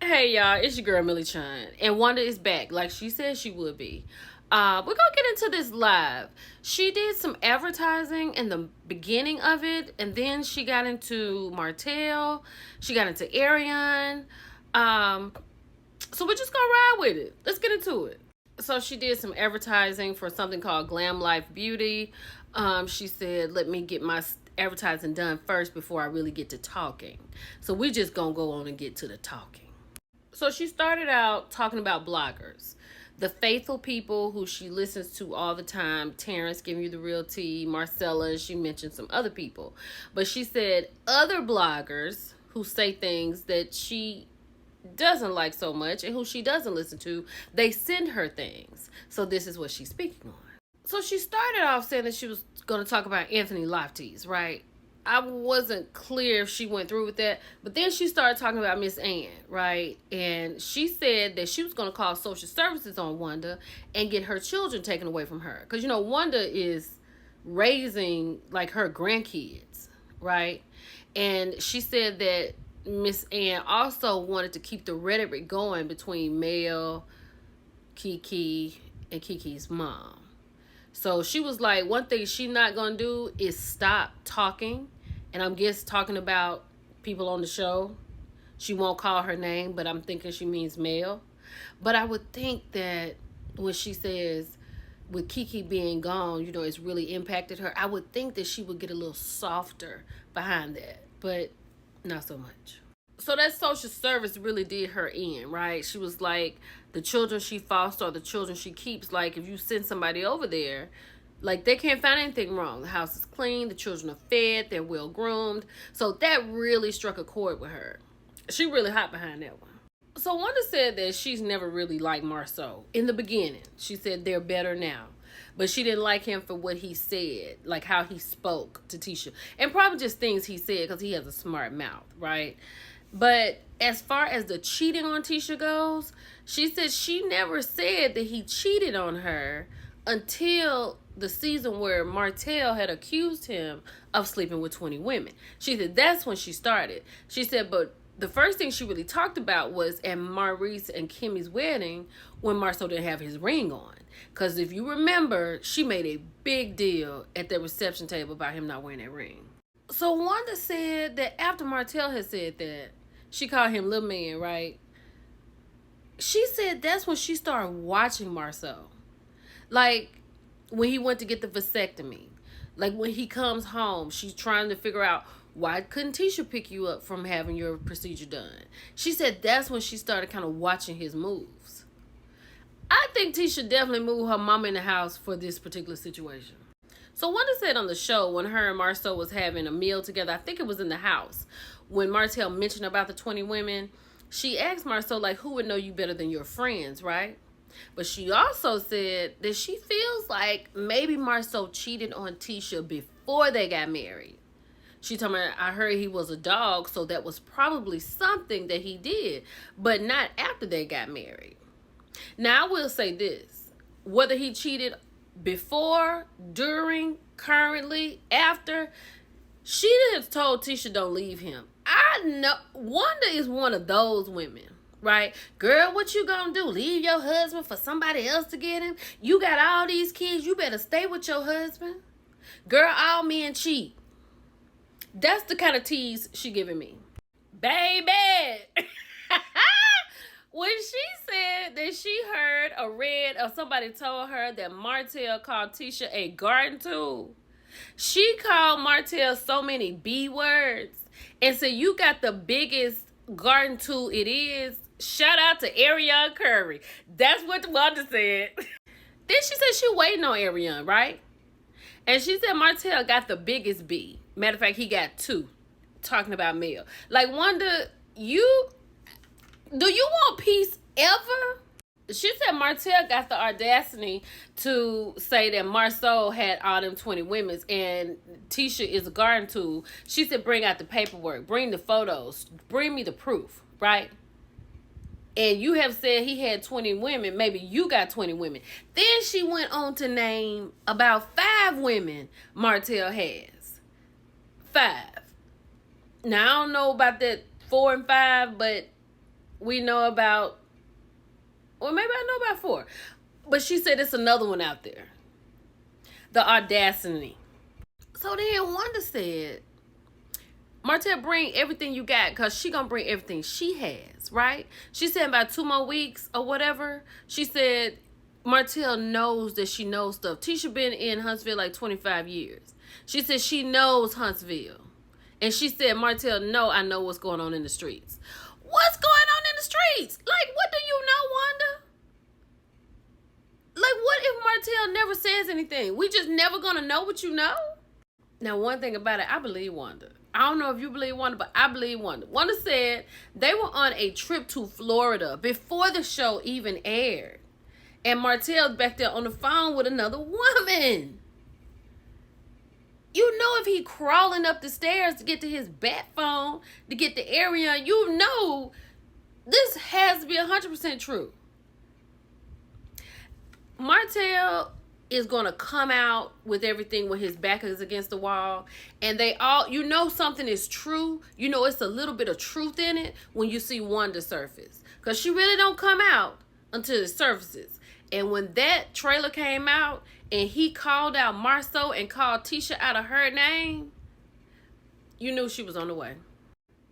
Hey y'all, it's your girl Millie Chun, and Wanda is back, like she said she would be. We're gonna get into this live. She did some advertising in the beginning of it, and then she got into Martel. She got into Ariane. So we're just gonna ride with it. Let's get into it. So she did some advertising for something called Glam Life Beauty. She said, "Let me get my advertising done first before I really get to talking." So we just gonna go on and get to the talking. So she started out talking about bloggers, the faithful people who she listens to all the time. Terrence giving you the real tea, Marcella, she mentioned some other people. But she said other bloggers who say things that she doesn't like so much and who she doesn't listen to, they send her things. So this is what she's speaking on. So she started off saying that she was going to talk about Anthony Lofty's, right? I wasn't clear if she went through with that, but then she started talking about Miss Ann, right? And she said that she was going to call social services on Wanda and get her children taken away from her. Because, Wanda is raising, like, her grandkids, right? And she said that Miss Ann also wanted to keep the rhetoric going between Mel, Kiki, and Kiki's mom. So she was like, one thing she not going to do is stop talking. And I'm just talking about people on the show. She won't call her name, but I'm thinking she means Mel. But I would think that when she says, with Kiki being gone, it's really impacted her, I would think that she would get a little softer behind that. But not so much. So that social service really did her in, right? She was like, the children she fosters or the children she keeps, like, if you send somebody over there, like, they can't find anything wrong. The house is clean, the children are fed, they're well groomed. So that really struck a chord with her. She really hot behind that one. So Wanda said that she's never really liked Marceau. In the beginning, she said they're better now. But she didn't like him for what he said, like how he spoke to Tisha. And probably just things he said because he has a smart mouth, right? But as far as the cheating on Tisha goes, she said she never said that he cheated on her until the season where Martel had accused him of sleeping with 20 women. She said that's when she started. She said, but the first thing she really talked about was at Maurice and Kimmy's wedding when Marceau didn't have his ring on. Because if you remember, she made a big deal at the reception table about him not wearing that ring. So Wanda said that after Martel had said that, she called him little man, right? She said that's when she started watching Marceau. Like, when he went to get the vasectomy. Like, when he comes home, she's trying to figure out, why couldn't Tisha pick you up from having your procedure done? She said that's when she started kind of watching his moves. I think Tisha definitely moved her mama in the house for this particular situation. So Wanda said on the show when her and Marceau was having a meal together, I think it was in the house, when Martel mentioned about the 20 women, she asked Marceau, like, who would know you better than your friends, right? But she also said that she feels like maybe Marceau cheated on Tisha before they got married. She told me, I heard he was a dog, so that was probably something that he did, but not after they got married. Now, I will say this. Whether he cheated before, during, currently, after, she has told Tisha don't leave him. I know Wanda is one of those women, right? Girl, what you gonna do? Leave your husband for somebody else to get him? You got all these kids. You better stay with your husband. Girl, all men cheat. That's the kind of tease she giving me. Baby! When she said that she heard or read or somebody told her that Martel called Tisha a garden tool, she called Martel so many B words and said, you got the biggest garden tool it is. Shout out to Ariane Curry. That's what Wanda said. Then she said she waiting on Ariane, right? And she said Martel got the biggest B. Matter of fact, he got 2. Talking about Mel. Like, Wanda, do you want peace ever? She said Martel got the audacity to say that Marceau had all them 20 women and Tisha is a garden tool. She said bring out the paperwork, bring the photos, bring me the proof, right? And you have said he had 20 women. Maybe you got 20 women. Then she went on to name about 5 women Martel has. 5. Now, I don't know about that 4 and 5, but we know about, or maybe I know about 4. But she said it's another one out there. The audacity. So then Wanda said, Martel, bring everything you got, because she gonna bring everything she has, right? She said about 2 more weeks or whatever. She said Martel knows that she knows stuff. Tisha been in Huntsville like 25 years. She said she knows Huntsville. And she said, Martel, no, I know what's going on in the streets. What's going on in the streets? Like, what do you know, Wanda? Like, what if Martel never says anything? We just never gonna know what you know? Now, one thing about it, I believe Wanda. I don't know if you believe Wanda, but I believe Wanda. Wanda said they were on a trip to Florida before the show even aired. And Martel's back there on the phone with another woman. You know, if he crawling up the stairs to get to his bat phone, to get the area, you know this has to be 100% true. Martel is going to come out with everything when his back is against the wall. And they all, you know something is true. You know it's a little bit of truth in it when you see Wanda surface. Because she really don't come out until it surfaces. And when that trailer came out and he called out Marceau and called Tisha out of her name, you knew she was on the way.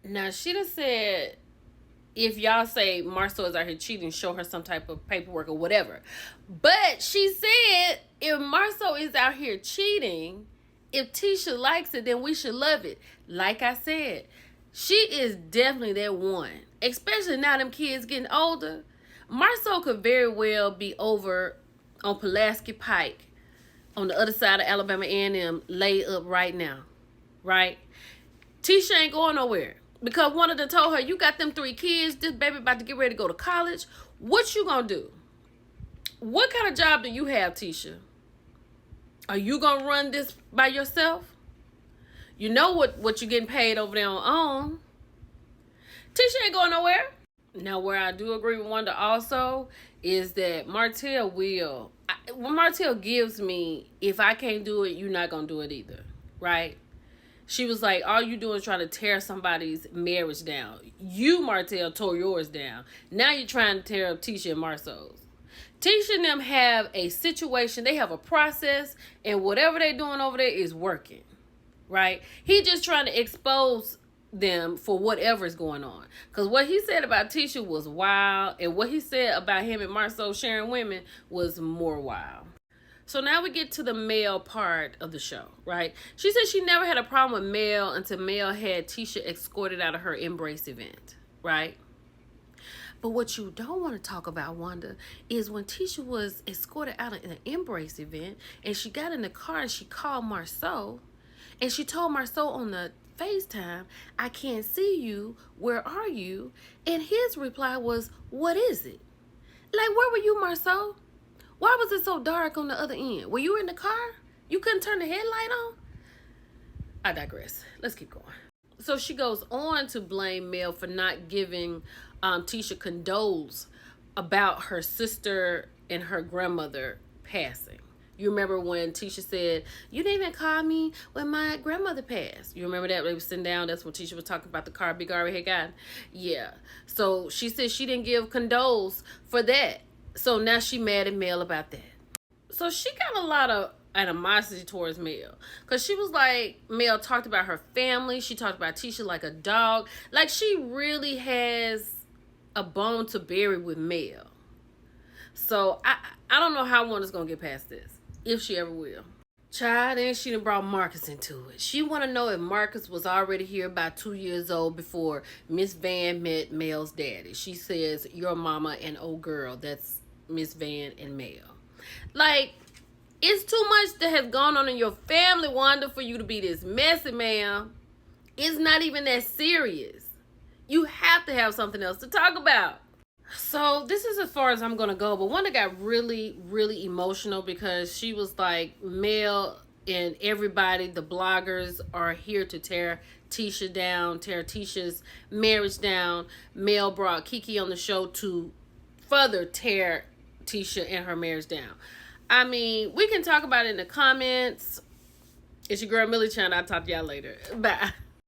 Now, she done said, if y'all say Marceau is out here cheating, show her some type of paperwork or whatever. But she said, if Marceau is out here cheating, if Tisha likes it, then we should love it. Like I said, she is definitely that one. Especially now them kids getting older. Marceau could very well be over on Pulaski Pike on the other side of Alabama A&M, laid up right now. Right? Tisha ain't going nowhere. Because one of them told her, you got them 3 kids, this baby about to get ready to go to college. What you gonna do? What kind of job do you have, Tisha? Are you gonna run this by yourself? You know what you're getting paid over there on. Tisha ain't going nowhere. Now, where I do agree with Wanda also is that Martel will, when Martel gives me, if I can't do it, you're not gonna do it either, right? She was like, all you doing is trying to tear somebody's marriage down. You, Martel, tore yours down. Now you're trying to tear up Tisha and Marceau's. Tisha and them have a situation. They have a process. And whatever they're doing over there is working. Right? He just trying to expose them for whatever's going on. Because what he said about Tisha was wild. And what he said about him and Marceau sharing women was more wild. So now we get to the Mel part of the show, right? She said she never had a problem with Mel until Mel had Tisha escorted out of her Embrace event, right? But what you don't want to talk about, Wanda, is when Tisha was escorted out of an Embrace event and she got in the car and she called Marceau and she told Marceau on the FaceTime, I can't see you. Where are you? And his reply was, what is it? Like, where were you, Marceau? Why was it so dark on the other end? Were you in the car? You couldn't turn the headlight on? I digress. Let's keep going. So she goes on to blame Mel for not giving Tisha condoles about her sister and her grandmother passing. You remember when Tisha said, you didn't even call me when my grandmother passed. You remember that? They were sitting down. That's when Tisha was talking about the car Big Ari had gotten. Yeah. So she said she didn't give condoles for that. So now she mad at Mel about that. So she got a lot of animosity towards Mel. Because she was like, Mel talked about her family. She talked about Tisha like a dog. Like she really has a bone to bury with Mel. So I don't know how Wanda's going to get past this. If she ever will. Child, then she done brought Marcus into it. She want to know if Marcus was already here about 2 years old before Miss Van met Mel's daddy. She says, your mama and old girl. That's Miss Van and Mel. Like, it's too much that has gone on in your family, Wanda, for you to be this messy, ma'am. It's not even that serious. You have to have something else to talk about. So this is as far as I'm going to go. But Wanda got really, really emotional because she was like, Mel and everybody, the bloggers, are here to tear Tisha down, tear Tisha's marriage down. Mel brought Kiki on the show to further tear Tisha and her marriage down. I mean, we can talk about it in the comments. It's your girl, Millie Chan. I'll talk to y'all later. Bye.